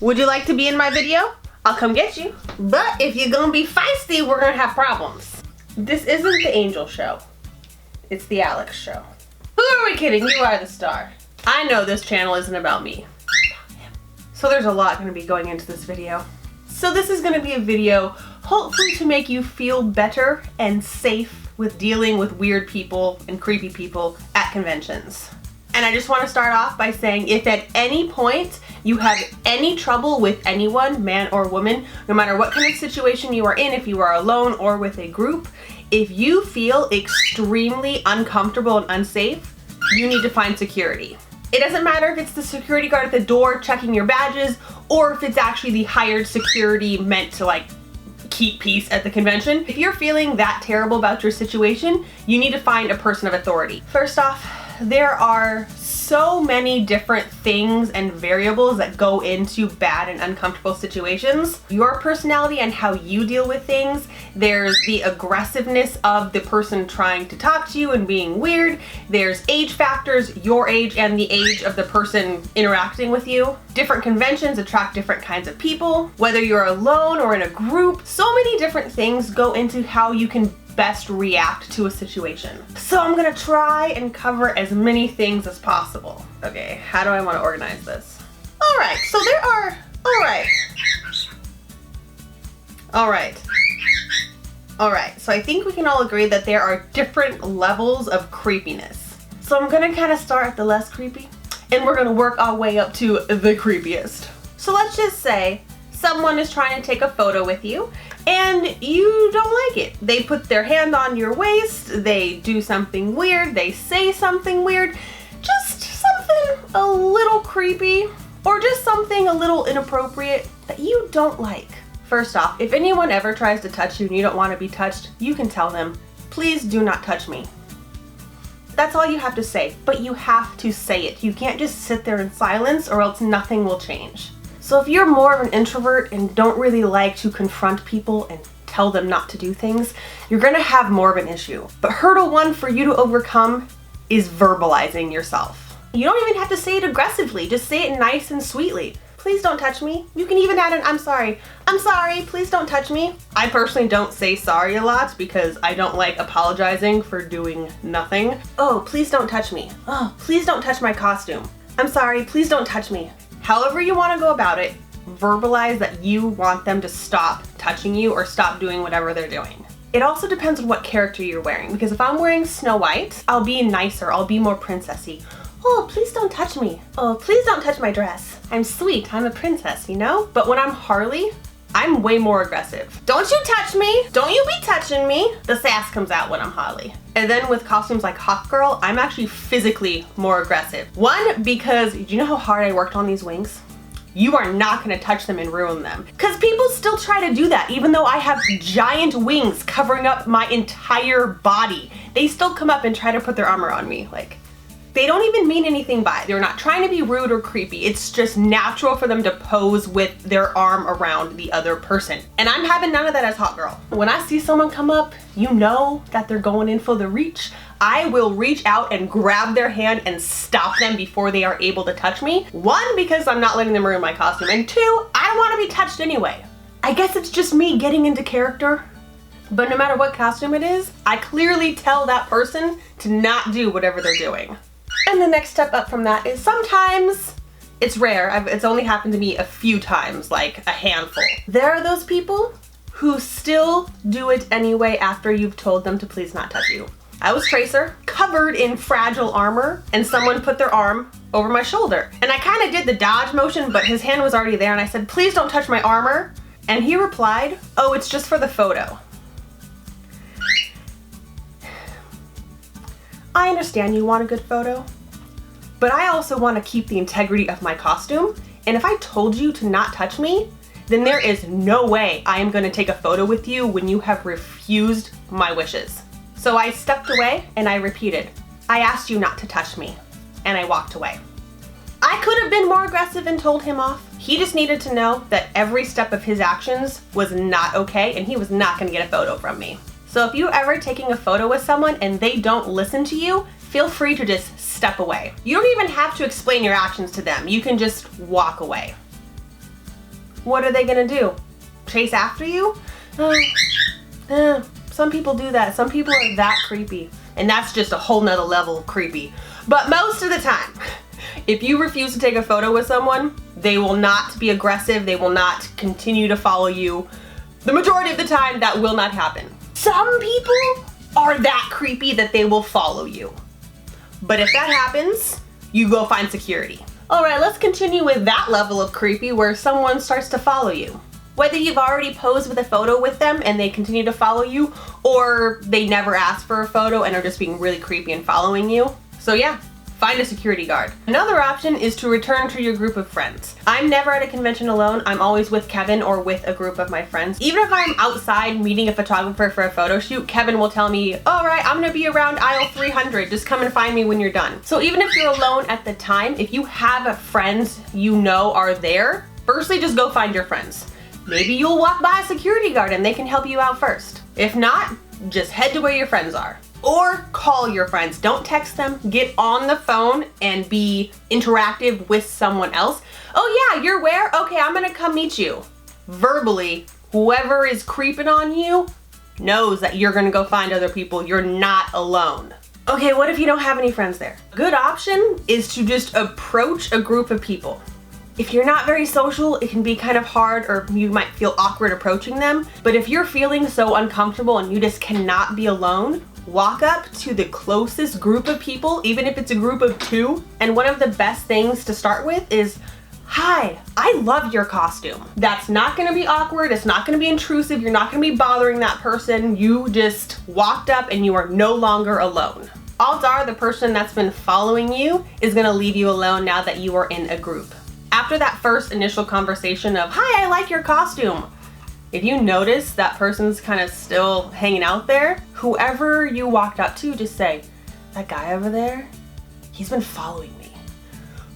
Would you like to be in my video? I'll come get you. But if you're gonna be feisty, we're gonna have problems. This isn't the Angel show. It's the Alex show. Who are we kidding? You are the star. I know this channel isn't about me. So there's a lot gonna be going into this video. So this is gonna be a video hopefully to make you feel better and safe with dealing with weird people and creepy people at conventions. And I just want to start off by saying if at any point you have any trouble with anyone, man or woman, no matter what kind of situation you are in, if you are alone or with a group, if you feel extremely uncomfortable and unsafe, you need to find security. It doesn't matter if it's the security guard at the door checking your badges or if it's actually the hired security meant to like keep peace at the convention. If you're feeling that terrible about your situation, you need to find a person of authority. First off, there are so many different things and variables that go into bad and uncomfortable situations. Your personality and how you deal with things. There's the aggressiveness of the person trying to talk to you and being weird. There's age factors, your age and the age of the person interacting with you. Different conventions attract different kinds of people, whether you're alone or in a group. So many different things go into how you can best react to a situation. So I'm gonna try and cover as many things as possible. Okay, how do I want to organize this? All right, so there are, all right, so I think we can all agree that there are different levels of creepiness. So I'm gonna kind of start at the less creepy, and we're gonna work our way up to the creepiest. So let's just say someone is trying to take a photo with you and you don't like it. They put their hand on your waist, they do something weird, they say something weird, just something a little creepy or just something a little inappropriate that you don't like. First off, if anyone ever tries to touch you and you don't want to be touched, you can tell them, please do not touch me. That's all you have to say, but you have to say it. You can't just sit there in silence or else nothing will change. So if you're more of an introvert and don't really like to confront people and tell them not to do things, you're gonna have more of an issue. But hurdle one for you to overcome is verbalizing yourself. You don't even have to say it aggressively, just say it nice and sweetly. Please don't touch me. You can even add an I'm sorry, please don't touch me. I personally don't say sorry a lot because I don't like apologizing for doing nothing. Oh, please don't touch me. Oh, please don't touch my costume. I'm sorry, please don't touch me. However you want to go about it, verbalize that you want them to stop touching you or stop doing whatever they're doing. It also depends on what character you're wearing, because if I'm wearing Snow White, I'll be nicer, I'll be more princessy. Oh, please don't touch me. Oh, please don't touch my dress. I'm sweet, I'm a princess, you know? But when I'm Harley, I'm way more aggressive. Don't you touch me! Don't you be touching me! The sass comes out when I'm Harley. And then with costumes like Hawk Girl, I'm actually physically more aggressive. One, because do you know how hard I worked on these wings? You are not gonna touch them and ruin them. Because people still try to do that, even though I have giant wings covering up my entire body. They still come up and try to put their armor on me. Like, they don't even mean anything by it. They're not trying to be rude or creepy. It's just natural for them to pose with their arm around the other person. And I'm having none of that as Hot Girl. When I see someone come up, you know that they're going in for the reach. I will reach out and grab their hand and stop them before they are able to touch me. One, because I'm not letting them ruin my costume. And two, I don't want to be touched anyway. I guess it's just me getting into character. But no matter what costume it is, I clearly tell that person to not do whatever they're doing. And the next step up from that is sometimes, it's rare, it's only happened to me a few times, like a handful. There are those people who still do it anyway after you've told them to please not touch you. I was Tracer, covered in fragile armor, and someone put their arm over my shoulder. And I kind of did the dodge motion, but his hand was already there and I said, please don't touch my armor. And he replied, oh, it's just for the photo. I understand you want a good photo, but I also want to keep the integrity of my costume. And if I told you to not touch me, then there is no way I am going to take a photo with you when you have refused my wishes. So I stepped away and I repeated, I asked you not to touch me, and I walked away. I could have been more aggressive and told him off. He just needed to know that every step of his actions was not okay and he was not going to get a photo from me. So if you're ever taking a photo with someone and they don't listen to you, feel free to just step away. You don't even have to explain your actions to them. You can just walk away. what are they gonna do? Chase after you? Some people do that. Some people are that creepy. And that's just a whole nother level of creepy. But most of the time, if you refuse to take a photo with someone, they will not be aggressive. They will not continue to follow you. The majority of the time, that will not happen. Some people are that creepy that they will follow you. But if that happens, you go find security. All right, let's continue with that level of creepy where someone starts to follow you. Whether you've already posed with a photo with them and they continue to follow you, or they never asked for a photo and are just being really creepy and following you. So yeah, find a security guard. Another option is to return to your group of friends. I'm never at a convention alone. I'm always with Kevin or with a group of my friends. Even if I'm outside meeting a photographer for a photo shoot, Kevin will tell me, all right, I'm gonna be around aisle 300. Just come and find me when you're done. So even if you're alone at the time, if you have friends you know are there, firstly, just go find your friends. Maybe you'll walk by a security guard and they can help you out first. If not, just head to where your friends are. Or call your friends. Don't text them. Get on the phone and be interactive with someone else. Oh yeah, you're where? Okay, I'm gonna come meet you. Verbally, whoever is creeping on you knows that you're gonna go find other people. You're not alone. Okay, what if you don't have any friends there? A good option is to just approach a group of people. If you're not very social, it can be kind of hard, or you might feel awkward approaching them. But if you're feeling so uncomfortable and you just cannot be alone, walk up to the closest group of people, even if it's a group of 2. And one of the best things to start with is, hi, I love your costume. That's not gonna be awkward, it's not gonna be intrusive, you're not gonna be bothering that person. You just walked up and you are no longer alone. Odds are the person that's been following you is gonna leave you alone now that you are in a group. After that first initial conversation of, hi, I like your costume, if you notice that person's kind of still hanging out there, whoever you walked up to, just say, that guy over there, he's been following me.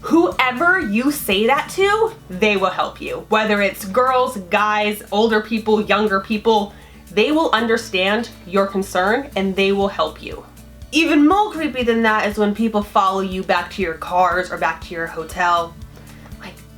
Whoever you say that to, they will help you. Whether it's girls, guys, older people, younger people, they will understand your concern and they will help you. Even more creepy than that is when people follow you back to your cars or back to your hotel.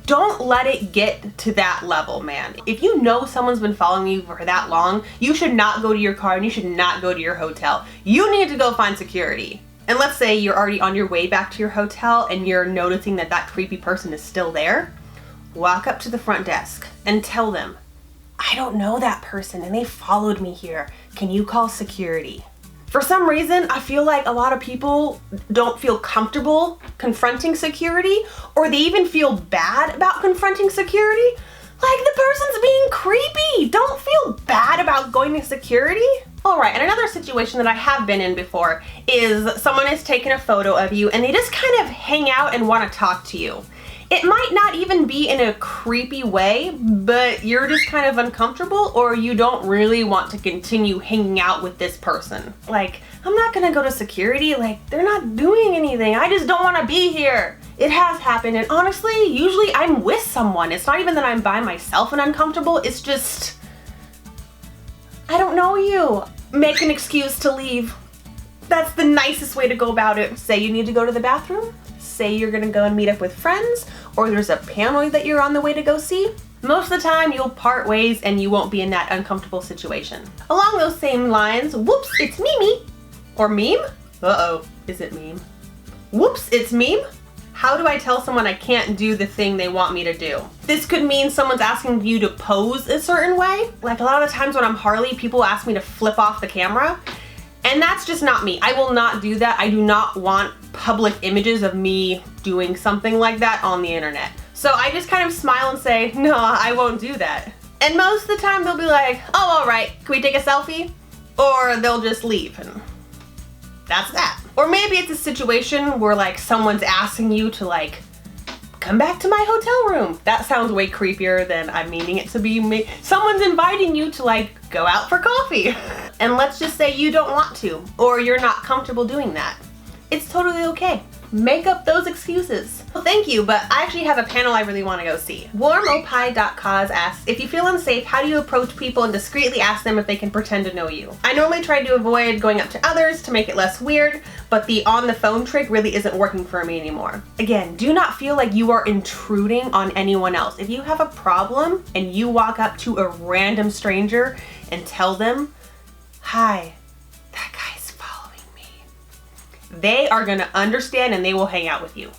Don't let it get to that level, man. If you know someone's been following you for that long, you should not go to your car and you should not go to your hotel. You need to go find security. And let's say you're already on your way back to your hotel and you're noticing that that creepy person is still there. Walk up to the front desk and tell them, I don't know that person and they followed me here. Can you call security? For some reason, I feel like a lot of people don't feel comfortable confronting security, or they even feel bad about confronting security. Like, the person's being creepy. Don't feel bad about going to security. All right, and another situation that I have been in before is someone has taken a photo of you and they just kind of hang out and want to talk to you. It might not even be in a creepy way, but you're just kind of uncomfortable, or you don't really want to continue hanging out with this person. Like, I'm not gonna go to security, like, they're not doing anything. I just don't wanna be here. It has happened, and honestly, usually I'm with someone. It's not even that I'm by myself and uncomfortable, it's just, I don't know you. Make an excuse to leave. That's the nicest way to go about it. Say you need to go to the bathroom. Say you're gonna go and meet up with friends, or there's a panel that you're on the way to go see. Most of the time you'll part ways and you won't be in that uncomfortable situation. Along those same lines, whoops, it's Mimi. Or meme? Uh-oh, is it meme? Whoops, it's meme? How do I tell someone I can't do the thing they want me to do? This could mean someone's asking you to pose a certain way. Like a lot of the times when I'm Harley, people ask me to flip off the camera. And that's just not me. I will not do that. I do not want public images of me doing something like that on the internet. So I just kind of smile and say, no, I won't do that. And most of the time they'll be like, oh, all right, can we take a selfie? Or they'll just leave, and that's that. Or maybe it's a situation where like someone's asking you to like, come back to my hotel room. That sounds way creepier than I'm meaning it to be. Someone's inviting you to like go out for coffee. And let's just say you don't want to, or you're not comfortable doing that. It's totally okay. make up those excuses. Well, thank you, but I actually have a panel I really want to go see. Warmopie.cause asks, if you feel unsafe, how do you approach people and discreetly ask them if they can pretend to know you? I normally try to avoid going up to others to make it less weird, but the on the phone trick really isn't working for me anymore. Again, do not feel like you are intruding on anyone else. If you have a problem and you walk up to a random stranger and tell them, hi, that guy's following me, they are gonna understand and they will hang out with you.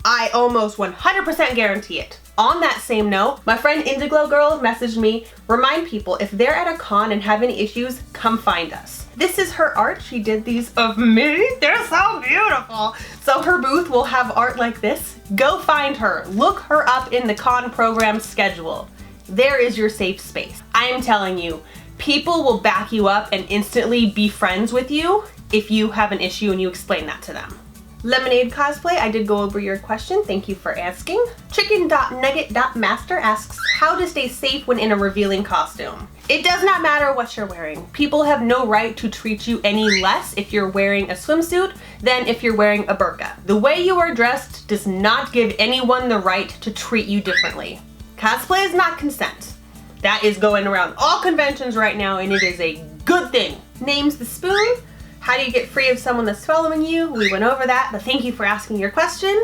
I almost 100% guarantee it. On that same note, my friend Indiglo Girl messaged me, remind people if they're at a con and have any issues, come find us. This is her art. She did these of me. They're so beautiful. So her booth will have art like this. Go find her. Look her up in the con program schedule. There is your safe space. I am telling you, people will back you up and instantly be friends with you if you have an issue and you explain that to them. Lemonade Cosplay, I did go over your question. Thank you for asking. Chicken.nugget.master asks, how to stay safe when in a revealing costume? It does not matter what you're wearing. People have no right to treat you any less if you're wearing a swimsuit than if you're wearing a burqa. The way you are dressed does not give anyone the right to treat you differently. Cosplay is not consent. That is going around all conventions right now and it is a good thing. Name's the Spoon. How do you get free of someone that's following you? We went over that, but thank you for asking your question.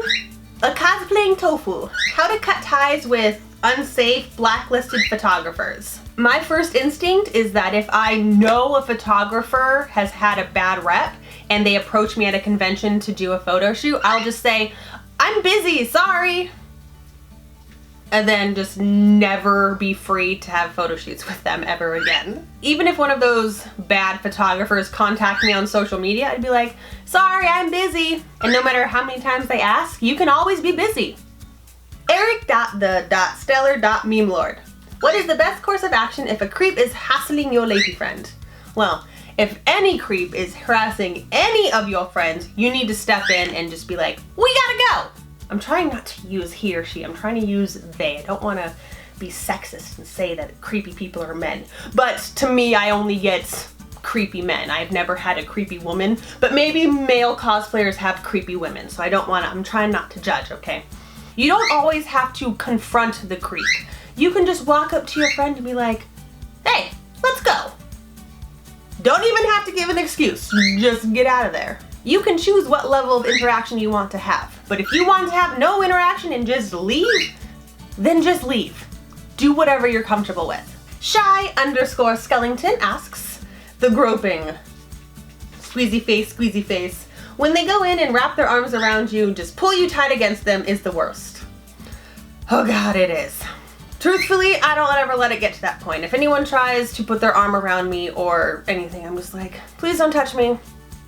A cosplaying tofu. How to cut ties with unsafe, blacklisted photographers. My first instinct is that if I know a photographer has had a bad rep and they approach me at a convention to do a photo shoot, I'll just say, I'm busy, sorry. And then just never be free to have photo shoots with them ever again. Even if one of those bad photographers contact me on social media, I'd be like, sorry, I'm busy. And no matter how many times they ask, you can always be busy. Eric.the.stellar.memelord. What is the best course of action if a creep is hassling your lady friend? Well, if any creep is harassing any of your friends, you need to step in and just be like, we gotta go. I'm trying not to use he or she, I'm trying to use they. I don't want to be sexist and say that creepy people are men. But to me, I only get creepy men. I've never had a creepy woman, but maybe male cosplayers have creepy women, so I'm trying not to judge, okay? You don't always have to confront the creep. You can just walk up to your friend and be like, hey, let's go. Don't even have to give an excuse, just get out of there. You can choose what level of interaction you want to have. But if you want to have no interaction and just leave, then just leave. Do whatever you're comfortable with. Shy_Skellington asks, the groping. Squeezy face. When they go in and wrap their arms around you, just pull you tight against them is the worst. Oh God, it is. Truthfully, I don't ever let it get to that point. If anyone tries to put their arm around me or anything, I'm just like, please don't touch me.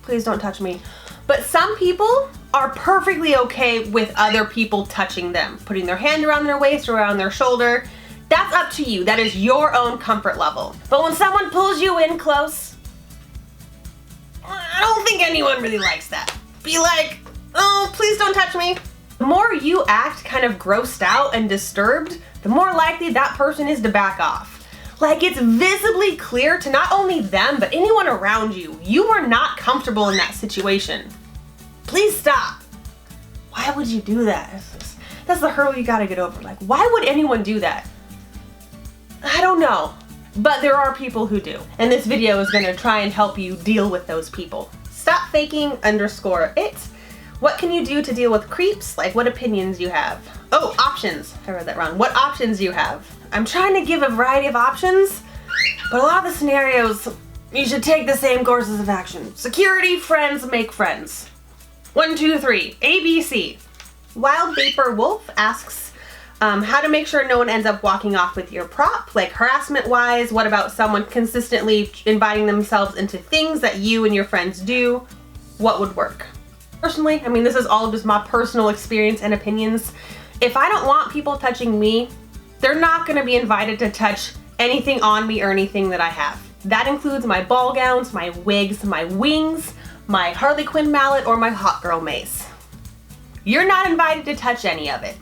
Please don't touch me. But some people are perfectly okay with other people touching them, putting their hand around their waist or around their shoulder. That's up to you. That is your own comfort level. But when someone pulls you in close, I don't think anyone really likes that. Be like, oh, please don't touch me. The more you act kind of grossed out and disturbed, the more likely that person is to back off. Like, it's visibly clear to not only them, but anyone around you, you are not comfortable in that situation. Please stop. Why would you do that? That's the hurdle you gotta get over. Like, why would anyone do that? I don't know, but there are people who do. And this video is gonna try and help you deal with those people. Stop faking _it. What can you do to deal with creeps? Like, what opinions you have? Oh, options. I read that wrong. What options you have? I'm trying to give a variety of options, but a lot of the scenarios, you should take the same courses of action. Security, friends, make friends. 1, 2, 3, ABC. Wild Vapor Wolf asks, how to make sure no one ends up walking off with your prop, like harassment-wise. What about someone consistently inviting themselves into things that you and your friends do? What would work? Personally, I mean, this is all just my personal experience and opinions. If I don't want people touching me, they're not gonna be invited to touch anything on me or anything that I have. That includes my ball gowns, my wigs, my wings, my Harley Quinn mallet, or my hot girl mace. You're not invited to touch any of it.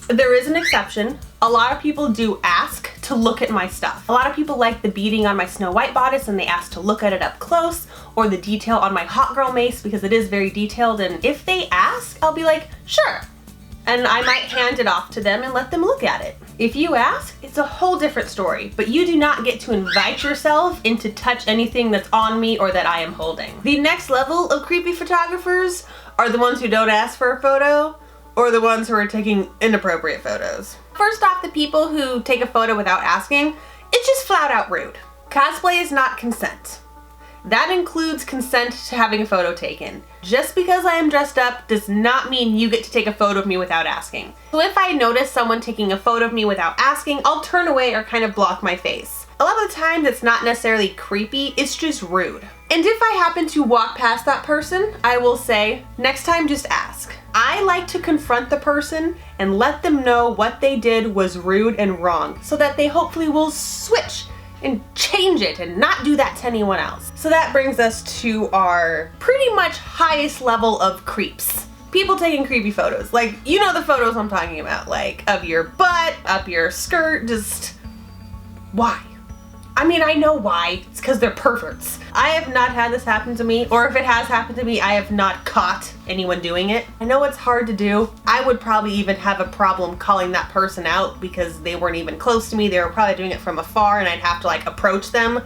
There is an exception. A lot of people do ask to look at my stuff. A lot of people like the beading on my Snow White bodice and they ask to look at it up close, or the detail on my Hot Girl mace because it is very detailed, and if they ask, I'll be like, sure. And I might hand it off to them and let them look at it. If you ask, it's a whole different story, but you do not get to invite yourself in to touch anything that's on me or that I am holding. The next level of creepy photographers are the ones who don't ask for a photo, or the ones who are taking inappropriate photos. First off, the people who take a photo without asking, it's just flat out rude. Cosplay is not consent. That includes consent to having a photo taken. Just because I am dressed up does not mean you get to take a photo of me without asking. So if I notice someone taking a photo of me without asking, I'll turn away or kind of block my face. A lot of the times it's not necessarily creepy, it's just rude. And if I happen to walk past that person, I will say, next time just ask. I like to confront the person and let them know what they did was rude and wrong, so that they hopefully will switch and change it and not do that to anyone else. So that brings us to our pretty much highest level of creeps. People taking creepy photos. Like, you know the photos I'm talking about, like of your butt, up your skirt, just why? I mean, I know why. It's because they're perverts. I have not had this happen to me, or if it has happened to me, I have not caught anyone doing it. I know it's hard to do. I would probably even have a problem calling that person out because they weren't even close to me. They were probably doing it from afar and I'd have to like approach them.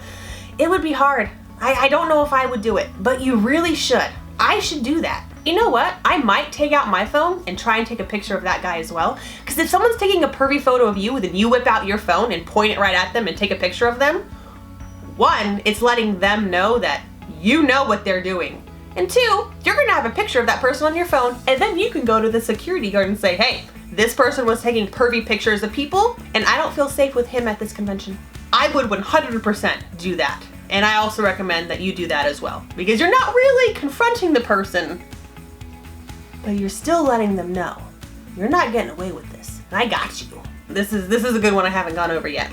It would be hard. I don't know if I would do it, but you really should. I should do that. You know what? I might take out my phone and try and take a picture of that guy as well. Because if someone's taking a pervy photo of you, then you whip out your phone and point it right at them and take a picture of them. One, it's letting them know that you know what they're doing. And two, you're gonna have a picture of that person on your phone, and then you can go to the security guard and say, hey, this person was taking pervy pictures of people, and I don't feel safe with him at this convention. I would 100% do that. And I also recommend that you do that as well. Because you're not really confronting the person, but you're still letting them know. You're not getting away with this. And I got you. This is a good one I haven't gone over yet.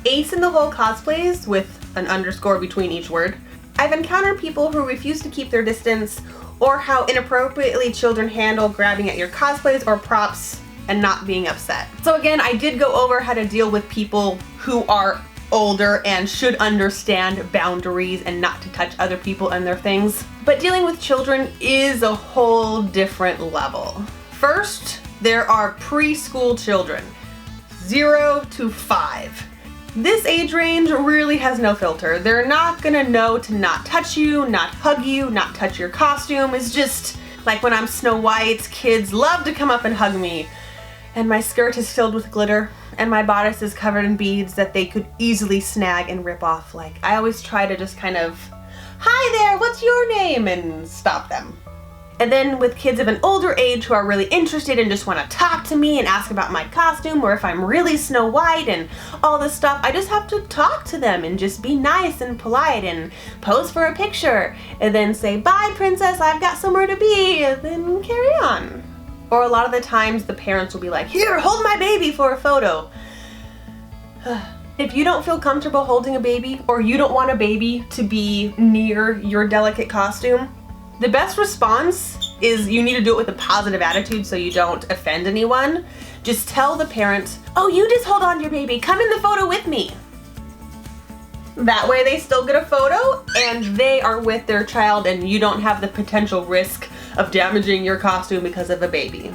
Ace in the hole cosplays with an underscore between each word. I've encountered people who refuse to keep their distance, or how inappropriately children handle grabbing at your cosplays or props and not being upset. So again, I did go over how to deal with people who are older and should understand boundaries and not to touch other people and their things. But dealing with children is a whole different level. First, there are preschool children, 0 to 5. This age range really has no filter. They're not gonna know to not touch you, not hug you, not touch your costume. It's just like when I'm Snow White, kids love to come up and hug me. And my skirt is filled with glitter and my bodice is covered in beads that they could easily snag and rip off. Like, I always try to just kind of, hi there, what's your name? And stop them. And then with kids of an older age who are really interested and just want to talk to me and ask about my costume, or if I'm really Snow White and all this stuff, I just have to talk to them and just be nice and polite and pose for a picture and then say, bye princess, I've got somewhere to be, and then carry on. Or a lot of the times the parents will be like, here, hold my baby for a photo. If you don't feel comfortable holding a baby, or you don't want a baby to be near your delicate costume, the best response is you need to do it with a positive attitude so you don't offend anyone. Just tell the parent, oh, you just hold on to your baby, come in the photo with me. That way they still get a photo and they are with their child and you don't have the potential risk of damaging your costume because of a baby.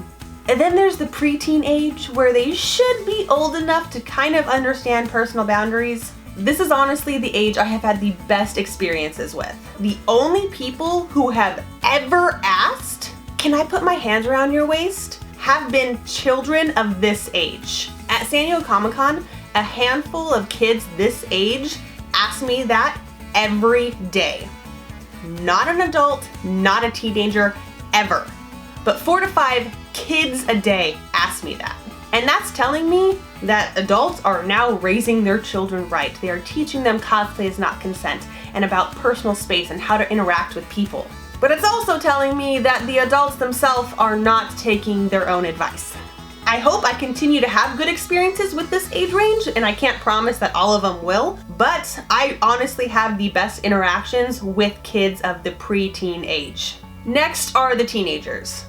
And then there's the preteen age where they should be old enough to kind of understand personal boundaries. This is honestly the age I have had the best experiences with. The only people who have ever asked, can I put my hands around your waist, have been children of this age. At San Diego Comic-Con, a handful of kids this age ask me that every day. Not an adult, not a teenager, ever. But 4 to 5 kids a day ask me that. And that's telling me that adults are now raising their children right. They are teaching them cosplay is not consent and about personal space and how to interact with people. But it's also telling me that the adults themselves are not taking their own advice. I hope I continue to have good experiences with this age range, and I can't promise that all of them will, but I honestly have the best interactions with kids of the preteen age. Next are the teenagers.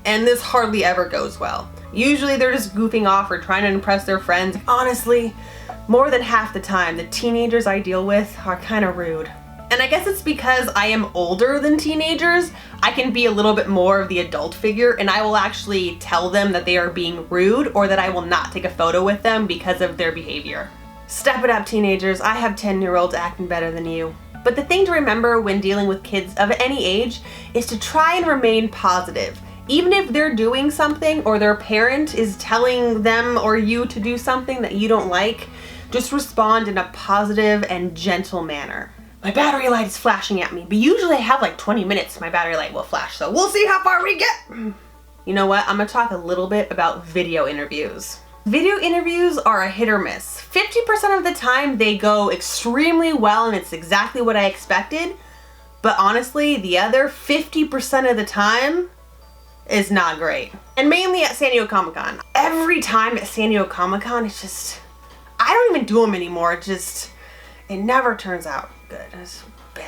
And this hardly ever goes well. Usually they're just goofing off or trying to impress their friends. Honestly, more than half the time, the teenagers I deal with are kind of rude. And I guess it's because I am older than teenagers, I can be a little bit more of the adult figure, and I will actually tell them that they are being rude or that I will not take a photo with them because of their behavior. Step it up, teenagers. I have 10-year-olds acting better than you. But the thing to remember when dealing with kids of any age is to try and remain positive. Even if they're doing something or their parent is telling them or you to do something that you don't like, just respond in a positive and gentle manner. My battery light is flashing at me, but usually I have like 20 minutes my battery light will flash, so we'll see how far we get. You know what? I'm gonna talk a little bit about video interviews. Video interviews are a hit or miss. 50% of the time they go extremely well and it's exactly what I expected, but honestly, the other 50% of the time is not great. And mainly at San Diego Comic-Con. Every time at San Diego Comic-Con, it's just, I don't even do them anymore. It never turns out good. It's bad.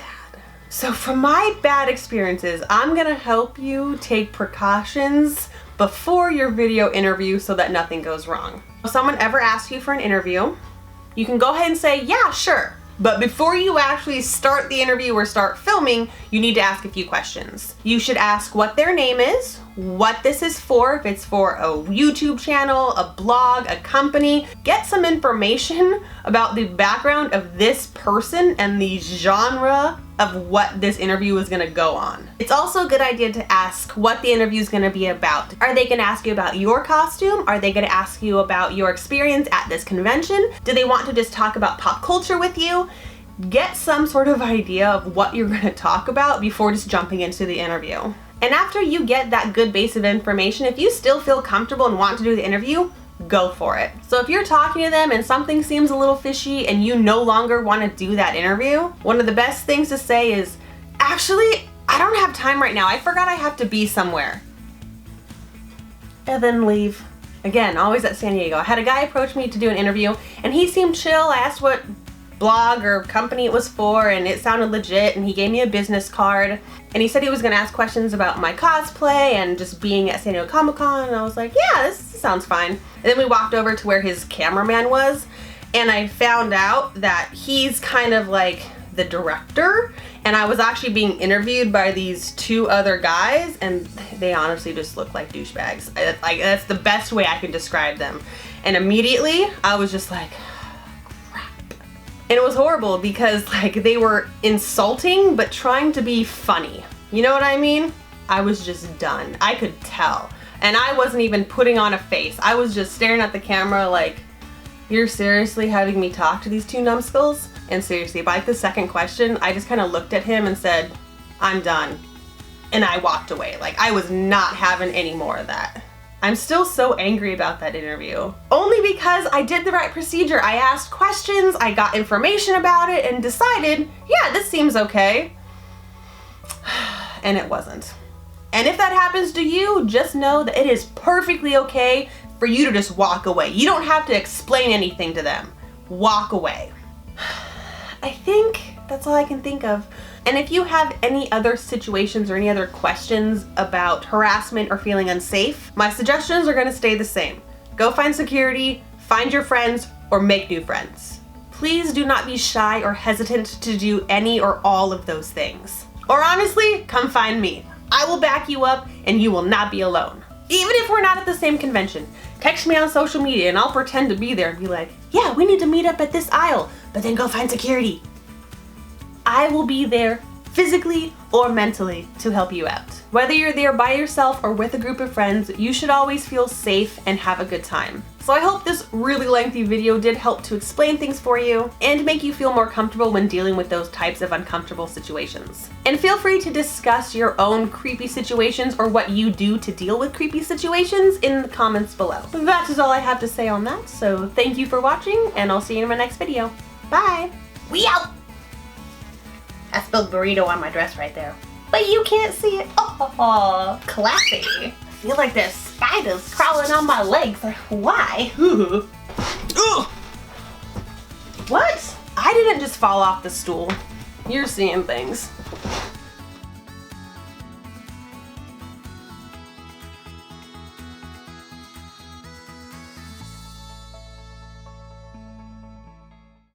So from my bad experiences, I'm gonna help you take precautions before your video interview so that nothing goes wrong. If someone ever asks you for an interview, you can go ahead and say, yeah, sure. But before you actually start the interview or start filming, you need to ask a few questions. You should ask what their name is, what this is for, if it's for a YouTube channel, a blog, a company. Get some information about the background of this person and the genre of what this interview is gonna go on. It's also a good idea to ask what the interview is gonna be about. Are they gonna ask you about your costume? Are they gonna ask you about your experience at this convention? Do they want to just talk about pop culture with you? Get some sort of idea of what you're gonna talk about before just jumping into the interview. And after you get that good base of information, if you still feel comfortable and want to do the interview, go for it. So if you're talking to them and something seems a little fishy and you no longer want to do that interview, one of the best things to say is, actually, I don't have time right now. I forgot I have to be somewhere. And then leave. Again, always at San Diego. I had a guy approach me to do an interview and he seemed chill. I asked what blog or company it was for and it sounded legit, and he gave me a business card and he said he was going to ask questions about my cosplay and just being at San Diego Comic-Con, and I was like, yeah, this sounds fine. And then we walked over to where his cameraman was, and I found out that he's kind of like the director, and I was actually being interviewed by these two other guys, and they honestly just look like douchebags. Like, that's the best way I can describe them. And immediately I was just like, and it was horrible because like they were insulting but trying to be funny. You know what I mean? I was just done. I could tell. And I wasn't even putting on a face. I was just staring at the camera like, you're seriously having me talk to these two numbskulls? And seriously, by the second question, I just kind of looked at him and said, I'm done. And I walked away. Like, I was not having any more of that. I'm still so angry about that interview. Only because I did the right procedure. I asked questions, I got information about it, and decided, yeah, this seems okay. And it wasn't. And if that happens to you, just know that it is perfectly okay for you to just walk away. You don't have to explain anything to them. Walk away. I think that's all I can think of. And if you have any other situations or any other questions about harassment or feeling unsafe, my suggestions are going to stay the same. Go find security, find your friends, or make new friends. Please do not be shy or hesitant to do any or all of those things. Or honestly, come find me. I will back you up and you will not be alone. Even if we're not at the same convention, text me on social media and I'll pretend to be there and be like, yeah, we need to meet up at this aisle, but then go find security. I will be there physically or mentally to help you out. Whether you're there by yourself or with a group of friends, you should always feel safe and have a good time. So I hope this really lengthy video did help to explain things for you and make you feel more comfortable when dealing with those types of uncomfortable situations. And feel free to discuss your own creepy situations or what you do to deal with creepy situations in the comments below. That is all I have to say on that, so thank you for watching and I'll see you in my next video. Bye! We out! I spilled burrito on my dress right there. But you can't see it. Oh, classy. I feel like there's spiders crawling on my legs. Like, why? What? I didn't just fall off the stool. You're seeing things.